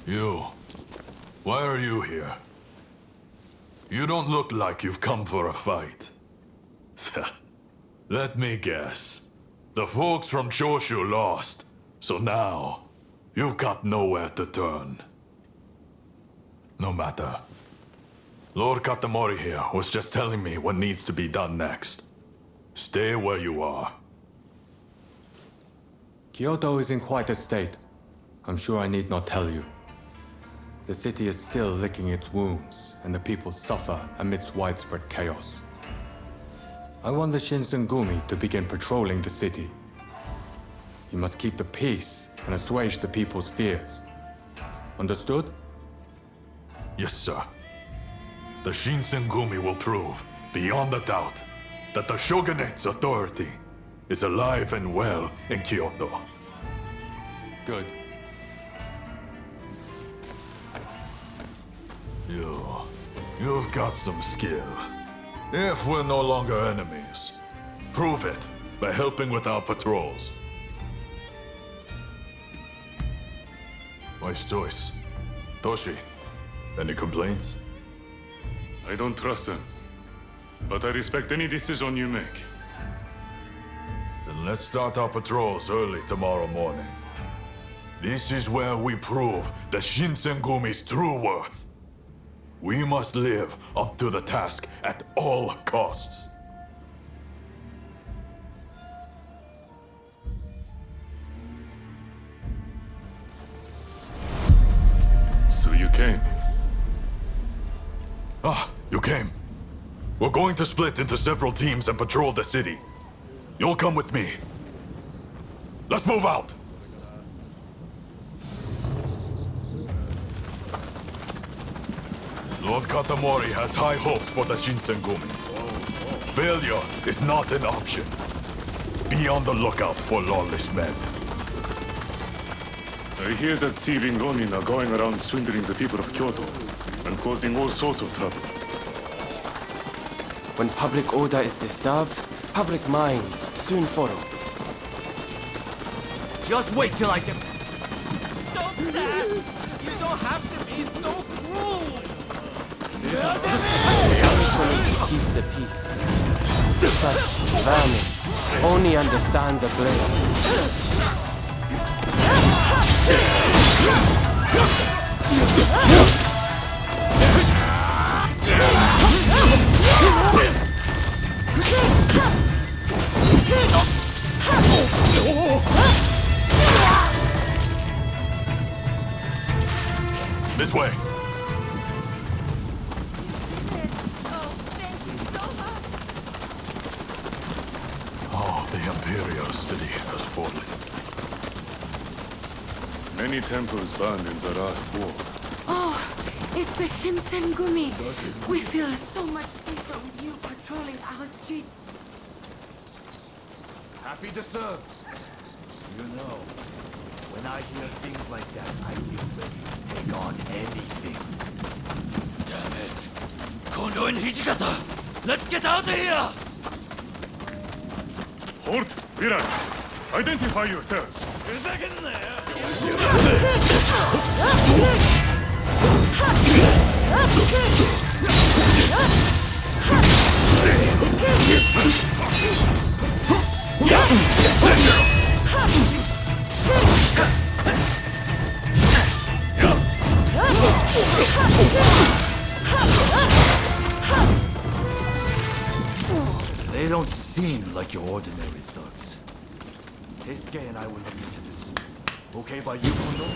You. Why are you here? You don't look like you've come for a fight. Let me guess. The folks from Choshu lost, so now you've got nowhere to turn. No matter. Lord Katamori here was just telling me what needs to be done next. Stay where you are. Kyoto is in quite a state. I'm sure I need not tell you. The city is still licking its wounds, and the people suffer amidst widespread chaos. I want the Shinsengumi to begin patrolling the city. You must keep the peace and assuage the people's fears. Understood? Yes, sir. The Shinsengumi will prove, beyond a doubt, that the Shogunate's authority is alive and well in Kyoto. Good. You've got some skill. If we're no longer enemies, prove it by helping with our patrols. Wise choice. Toshi, any complaints? I don't trust them, but I respect any decision you make. Then let's start our patrols early tomorrow morning. This is where we prove the Shinsengumi's true worth. We must live up to the task at all costs. So you came. Ah, you came. We're going to split into several teams and patrol the city. You'll come with me. Let's move out! Lord Katamori has high hopes for the Shinsengumi. Failure is not an option. Be on the lookout for lawless men. I hear that thieving Ronin are going around swindling the people of Kyoto and causing all sorts of trouble. When public order is disturbed, public minds soon follow. Just wait till I can... Stop that! You don't have to be so cruel! Keep the peace. Such vermin only understand the blame. This way. Oh, the Imperial city has fallen. Many temples burned in the last war. Oh, it's the Shinsengumi. We feel so much safer with you patrolling our streets. Happy to serve. You know, when I hear things like that, I feel ready to take on anything. Damn it. Kondo and Hijikata! Let's get out of here! Halt! Virat! Identify yourselves! They don't seem like your ordinary thugs. Keisuke and I will look into this. Okay by you, Kondo?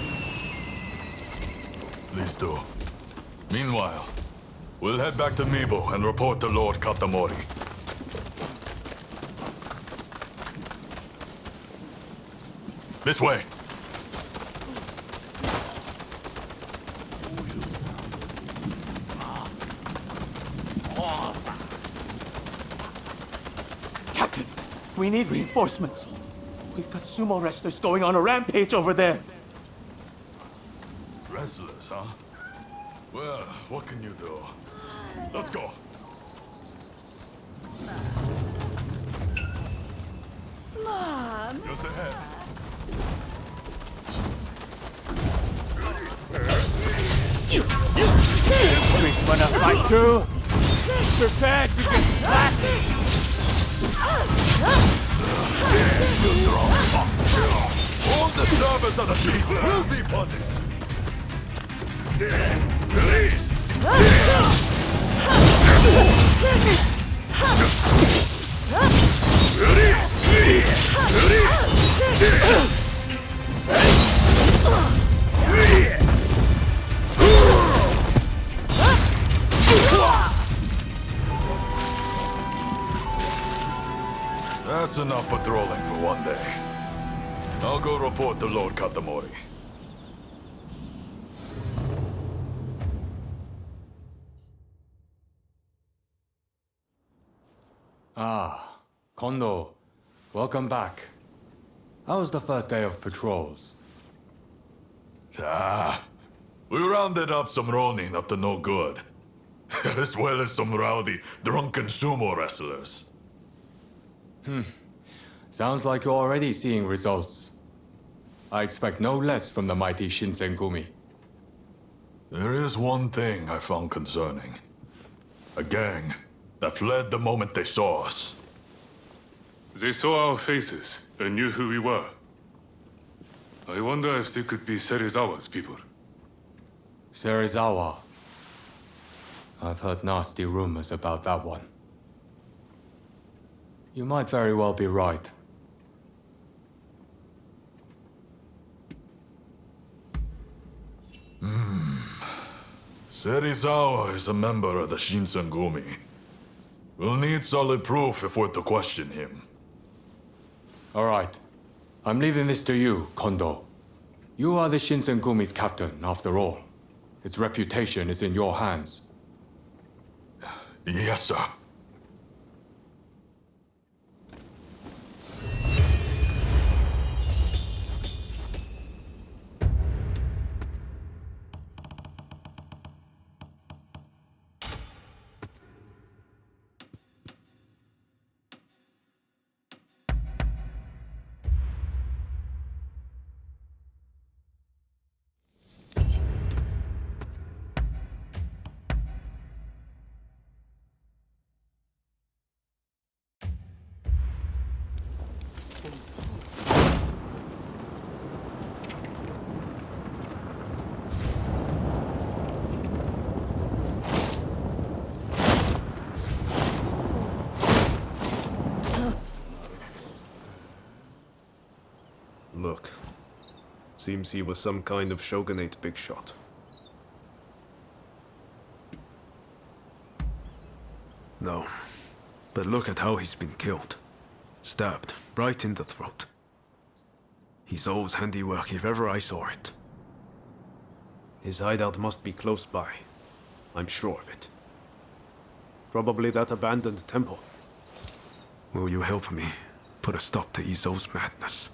Please do. Meanwhile, we'll head back to Mibo and report to Lord Katamori. This way. Captain, we need reinforcements. We've got sumo wrestlers going on a rampage over there. Wrestlers, huh? Well, what can you do? Let's go. Mom! Just ahead. Please wanna fight too? Prepare to get blasted! All the servants of the beast will be punished. That's enough patrolling for one day. I'll go report to Lord Katamori. Ah, Kondo. Welcome back. How was the first day of patrols? We rounded up some Ronin up to no good. As well as some rowdy, drunken sumo wrestlers. Sounds like you're already seeing results. I expect no less from the mighty Shinsengumi. There is one thing I found concerning. A gang that fled the moment they saw us. They saw our faces and knew who we were. I wonder if they could be Serizawa's people. Serizawa. I've heard nasty rumors about that one. You might very well be right. Serizawa is a member of the Shinsengumi. We'll need solid proof if we're to question him. All right. I'm leaving this to you, Kondo. You are the Shinsengumi's captain, after all. Its reputation is in your hands. Yes, sir. Look. Seems he was some kind of shogunate big shot. No. But look at how he's been killed. Stabbed right in the throat. He's O's handiwork if ever I saw it. His hideout must be close by. I'm sure of it. Probably that abandoned temple. Will you help me put a stop to Izo's madness?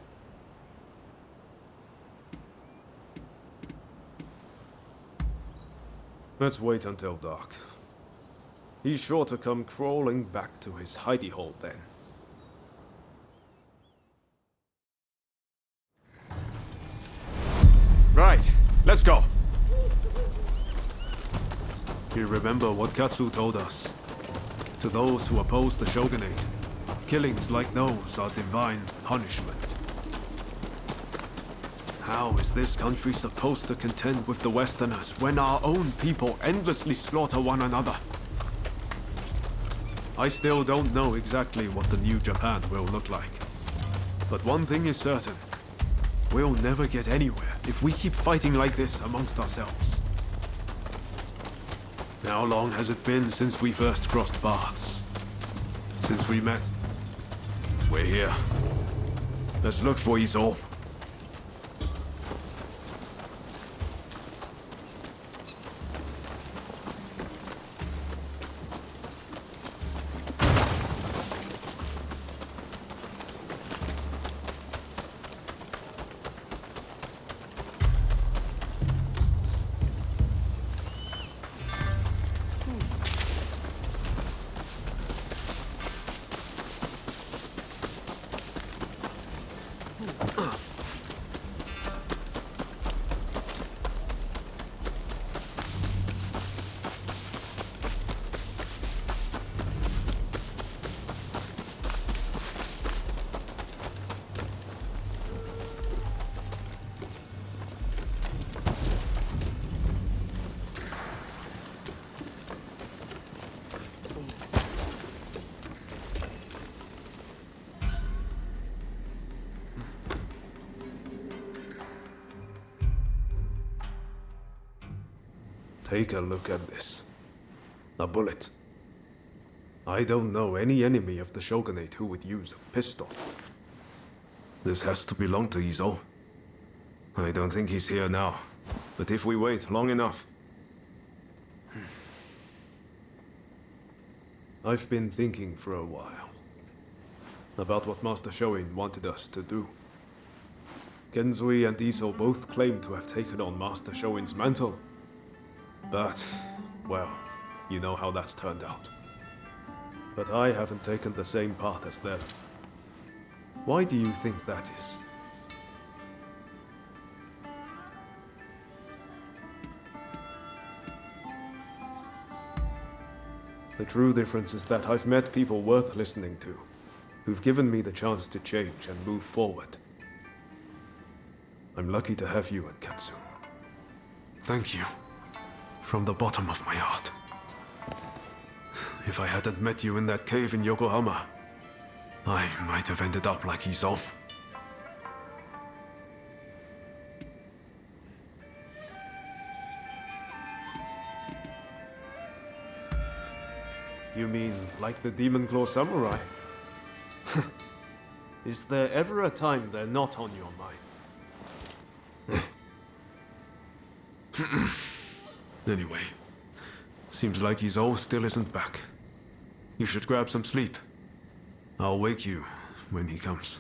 Let's wait until dark. He's sure to come crawling back to his hidey hole then. Right, let's go. You remember what Katsu told us? To those who oppose the shogunate, killings like those are divine punishment. How is this country supposed to contend with the Westerners when our own people endlessly slaughter one another? I still don't know exactly what the new Japan will look like. But one thing is certain. We'll never get anywhere if we keep fighting like this amongst ourselves. How long has it been since we first crossed paths? Since we met? We're here. Let's look for Izo. Take a look at this. A bullet. I don't know any enemy of the Shogunate who would use a pistol. This has to belong to Izo. I don't think he's here now, but if we wait long enough... I've been thinking for a while about what Master Shoin wanted us to do. Genzui and Izo both claim to have taken on Master Shoin's mantle. But, well, you know how that's turned out. But I haven't taken the same path as them. Why do you think that is? The true difference is that I've met people worth listening to, who've given me the chance to change and move forward. I'm lucky to have you and Katsu. Thank you. From the bottom of my heart. If I hadn't met you in that cave in Yokohama, I might have ended up like Izo. You mean like the Demon Claw Samurai? Is there ever a time they're not on your mind? Anyway, seems like Izo still isn't back. You should grab some sleep. I'll wake you when he comes.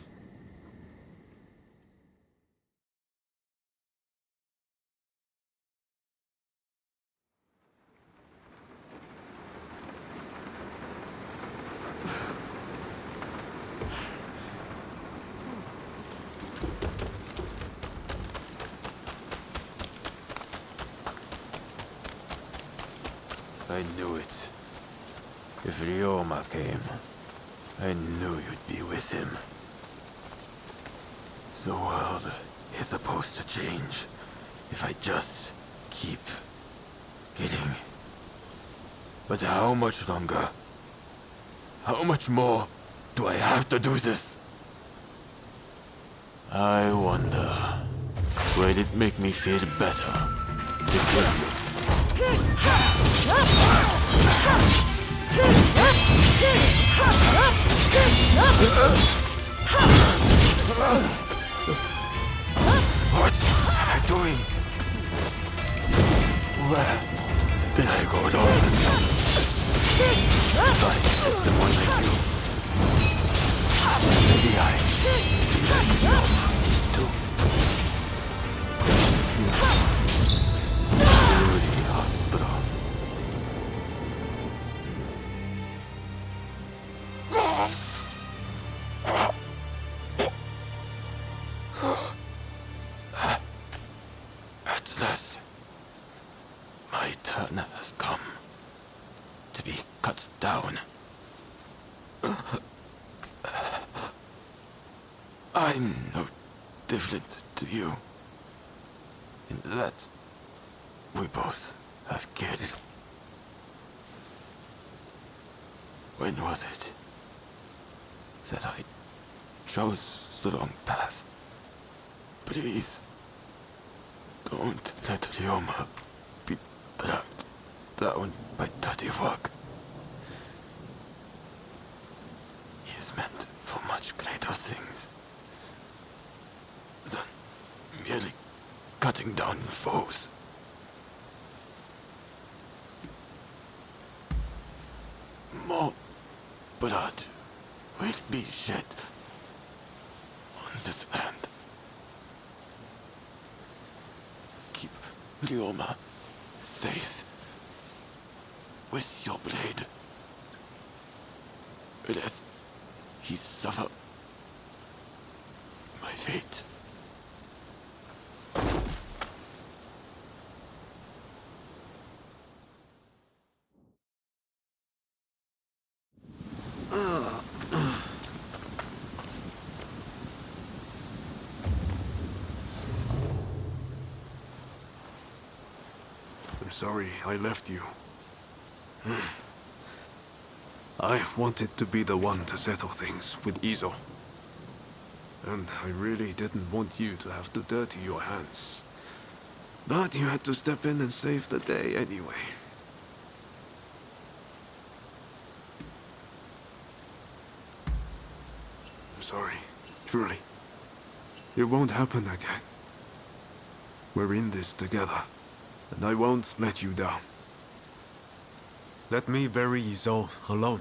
I knew it. If Ryoma came, I knew you'd be with him. The world is supposed to change if I just keep getting. But how much longer? How much more do I have to do this? I wonder, will it make me feel better to kill you? What am I doing? Where did I go wrong? Like someone like you. Maybe I be like you too. You really are strong. At last, my turn has come to be cut down. I'm no different to you, in that we both have killed. When was it that I chose the wrong path? Please, don't let Ryoma be dragged down by dirty work. He is meant for much greater things than merely cutting down foes. More blood will be shed on this land. Keep Ryoma safe with your blade, lest he suffer my fate. I'm sorry I left you. I wanted to be the one to settle things with Izo. And I really didn't want you to have to dirty your hands. But you had to step in and save the day anyway. I'm sorry, truly. It won't happen again. We're in this together, and I won't let you down. Let me bury Izo alone.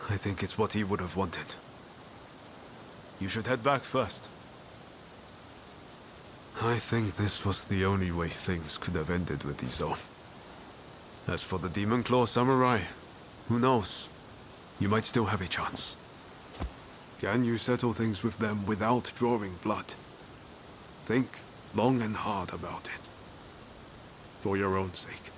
I think it's what he would have wanted. You should head back first. I think this was the only way things could have ended with Izo. As for the Demon Claw Samurai, who knows? You might still have a chance. Can you settle things with them without drawing blood? Think long and hard about it. For your own sake.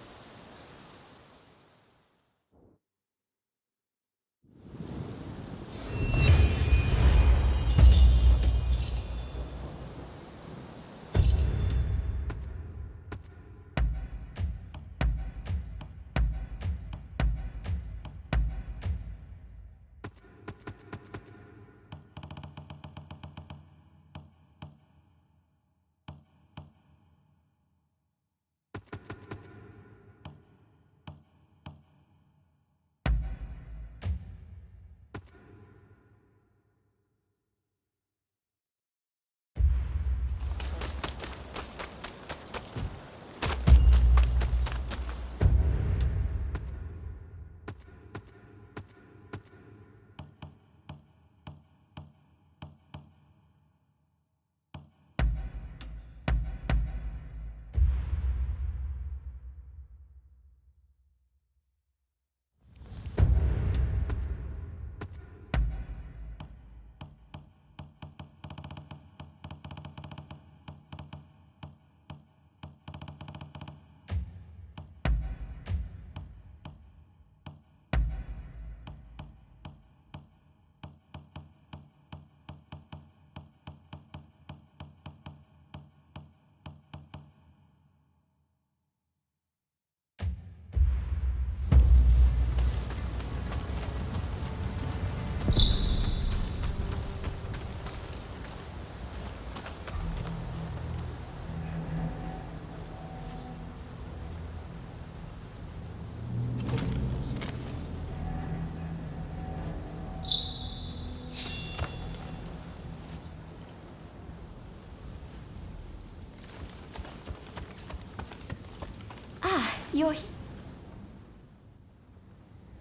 You're...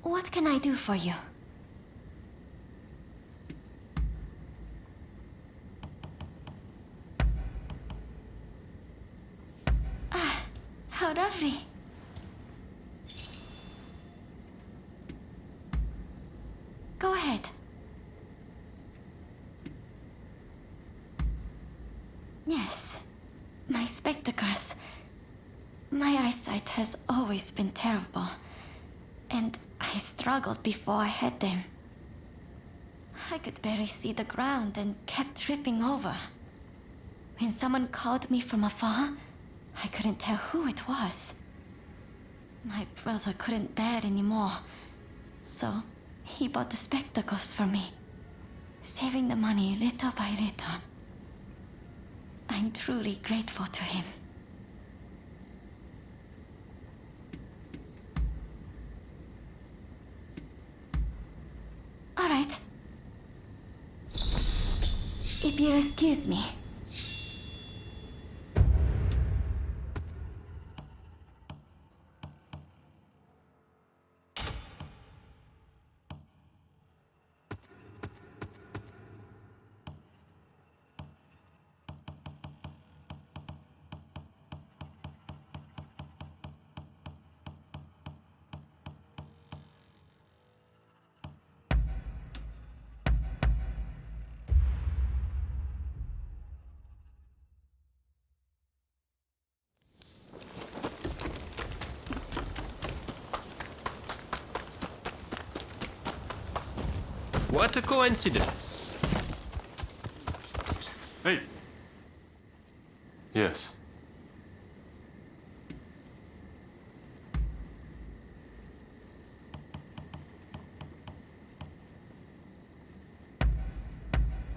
What can I do for you? Ah, how lovely. Go ahead. Yes, my spectacles. My eyesight has always been terrible, and I struggled before I had them. I could barely see the ground and kept tripping over. When someone called me from afar, I couldn't tell who it was. My brother couldn't bear it anymore, so he bought the spectacles for me, saving the money little by little. I'm truly grateful to him. All right. If you'll excuse me. What a coincidence. Hey! Yes.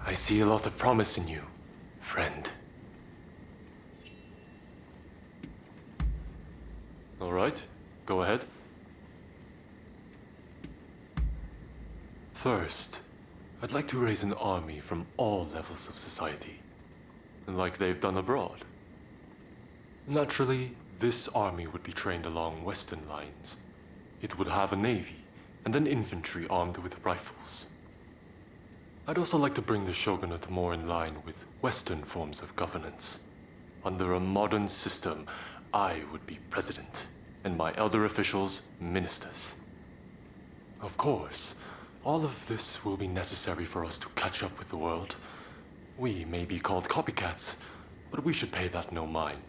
I see a lot of promise in you, friend. All right, go ahead. First, I'd like to raise an army from all levels of society, like they've done abroad. Naturally, this army would be trained along Western lines. It would have a navy and an infantry armed with rifles. I'd also like to bring the shogunate more in line with Western forms of governance. Under a modern system, I would be president, and my elder officials, ministers. Of course, all of this will be necessary for us to catch up with the world. We may be called copycats, but we should pay that no mind.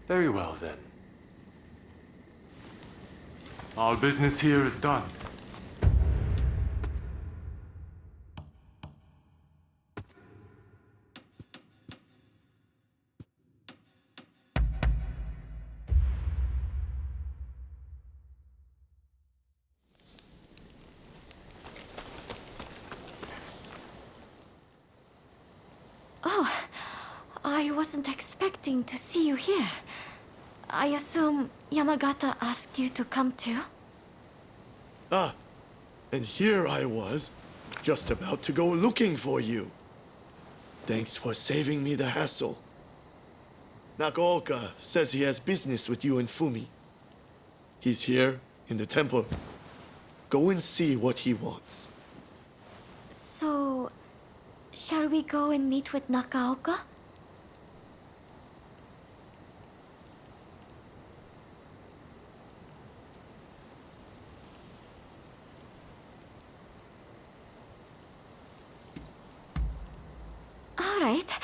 Very well, then. Our business here is done. Oh, I wasn't expecting to see you here. I assume Yamagata asked you to come too? Ah, and here I was, just about to go looking for you. Thanks for saving me the hassle. Nagaoka says he has business with you and Fumi. He's here, in the temple. Go and see what he wants. So, shall we go and meet with Nagaoka? All right,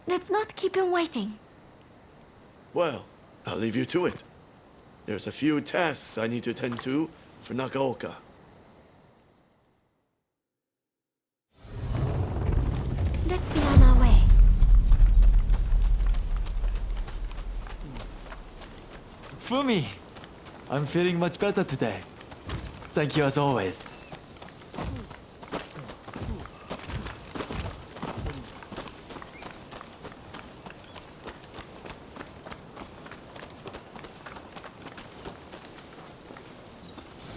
let's not keep him waiting. Well, I'll leave you to it. There's a few tasks I need to tend to for Nagaoka. Let's be on our way. Fumi! I'm feeling much better today. Thank you as always.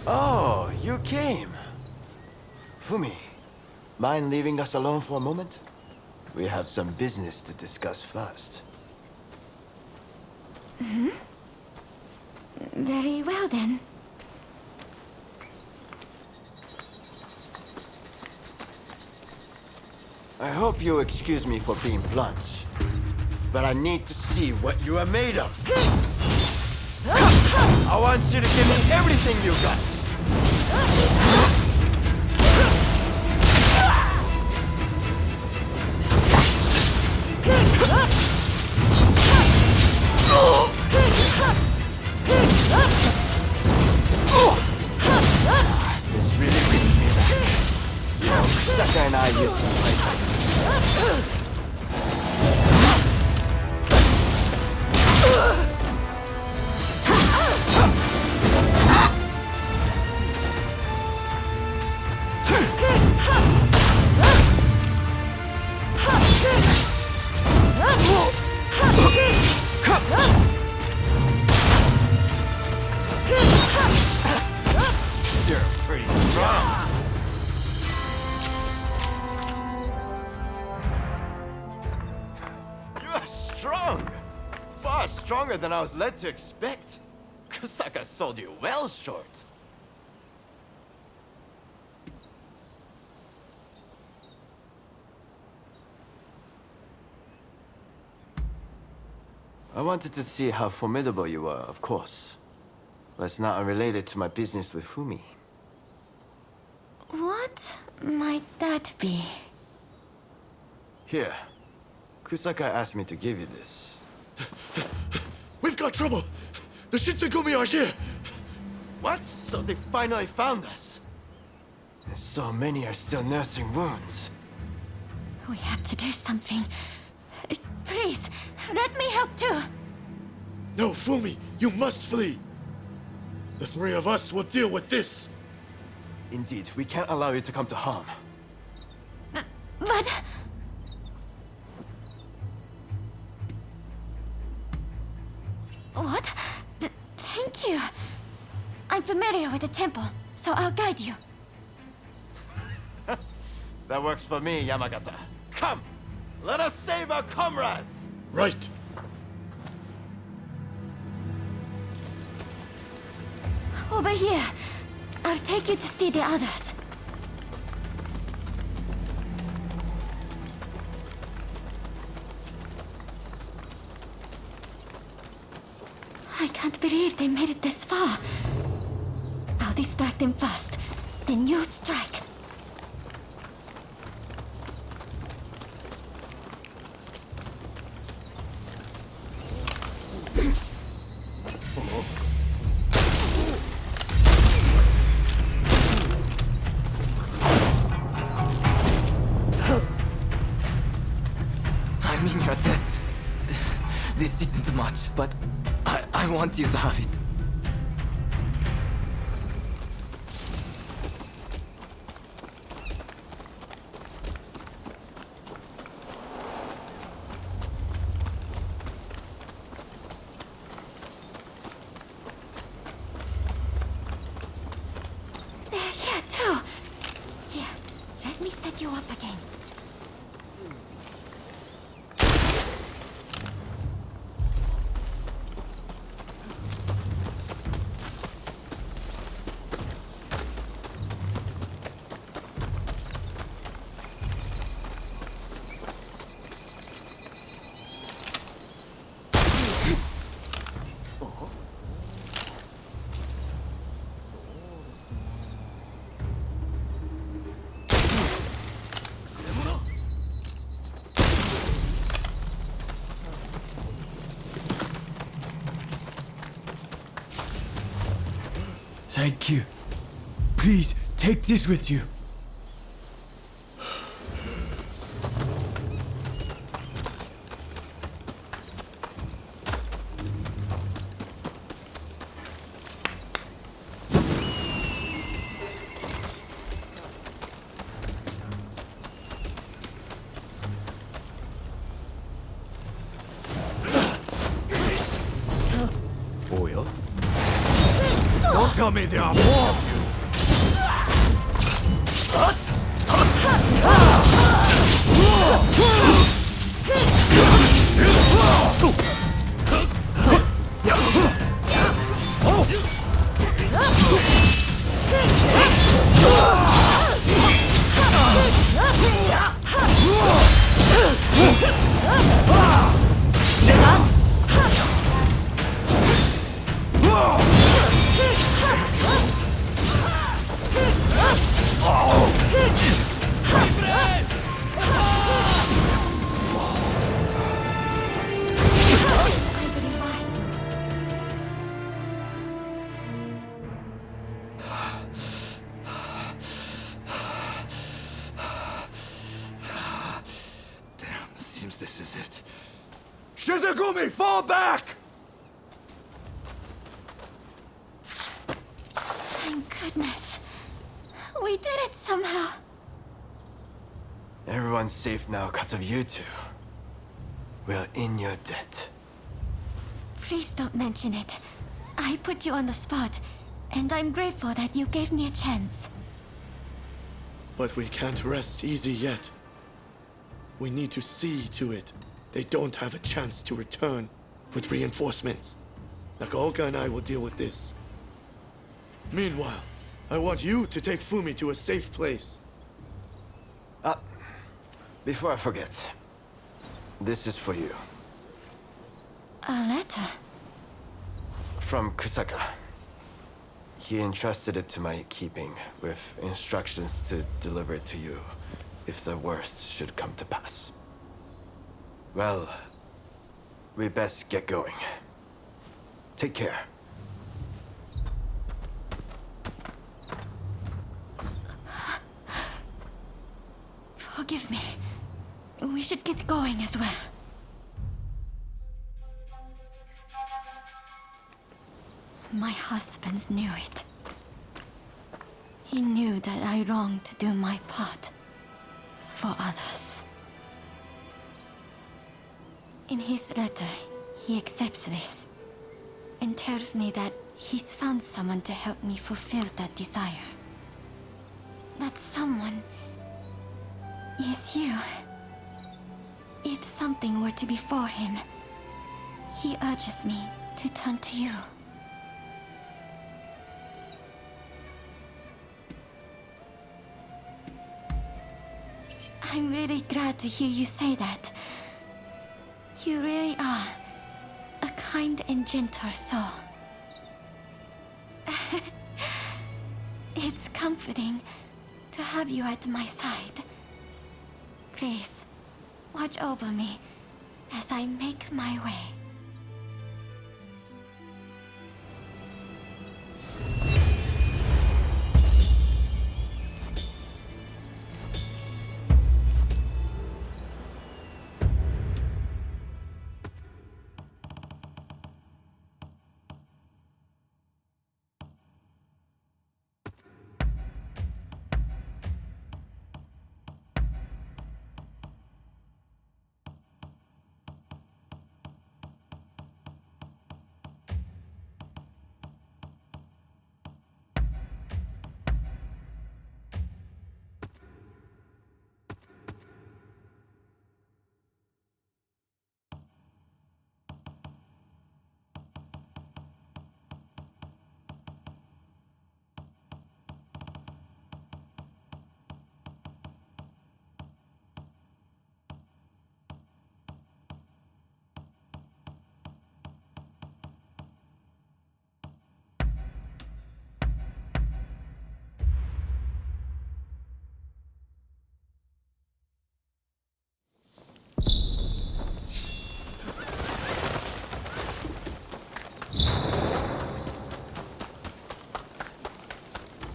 Oh, you came. Fumi, mind leaving us alone for a moment? We have some business to discuss first. Very well then. I hope you'll excuse me for being blunt, but I need to see what you are made of. I want you to give me everything you got. This really brings me back. You know, Saka and I used to play. You're pretty strong. You're strong. Far stronger than I was led to expect. Kusaka sold you well short. I wanted to see how formidable you were, of course. But it's not unrelated to my business with Fumi. What might that be? Here. Kusaka asked me to give you this. We've got trouble! The Shinsengumi are here! What? So they finally found us? And so many are still nursing wounds. We have to do something. Please, let me help too. No, Fumi, you must flee! The three of us will deal with this! Indeed, we can't allow you to come to harm. But... temple, so I'll guide you. That works for me, Yamagata. Come! Let us save our comrades! Right. Over here. I'll take you to see the others. I can't believe they made it this far. I'll distract them first, then you strike. I mean your debt. This isn't much, but I want you to have it. They're here too. Here, let me set you up again. Thank you. Please, take this with you. Don't tell me there are more of you! Seems this is it. Shizugumi, fall back! Thank goodness. We did it somehow. Everyone's safe now because of you two. We're in your debt. Please don't mention it. I put you on the spot, and I'm grateful that you gave me a chance. But we can't rest easy yet. We need to see to it they don't have a chance to return with reinforcements. Nakaoka and I will deal with this. Meanwhile, I want you to take Fumi to a safe place. Before I forget, this is for you. A letter? From Kusaka. He entrusted it to my keeping, with instructions to deliver it to you if the worst should come to pass. Well, we best get going. Take care. Forgive me. We should get going as well. My husband knew it. He knew that I longed to do my part for others. In his letter, he accepts this and tells me that he's found someone to help me fulfill that desire. That someone is you. If something were to befall him, he urges me to turn to you. I'm really glad to hear you say that. You really are a kind and gentle soul. It's comforting to have you at my side. Please, watch over me as I make my way.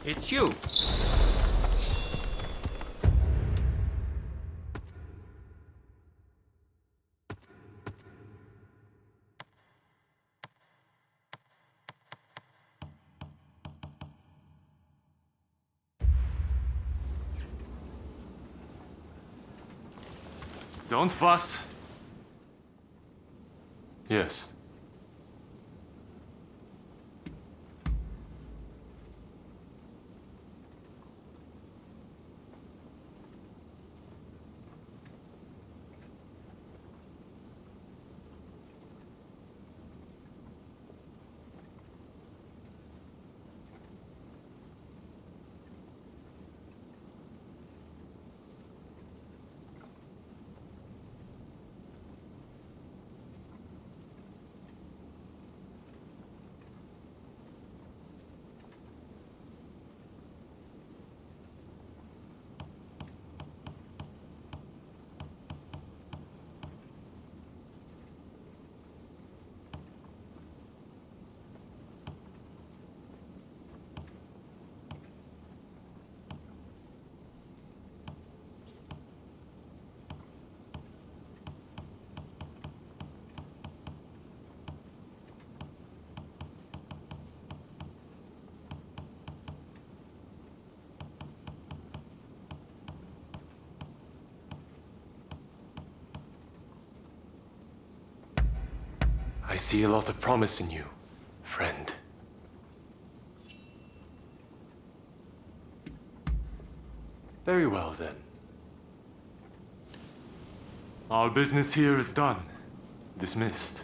It's you. Don't fuss. Yes. I see a lot of promise in you, friend. Very well, then. Our business here is done. Dismissed.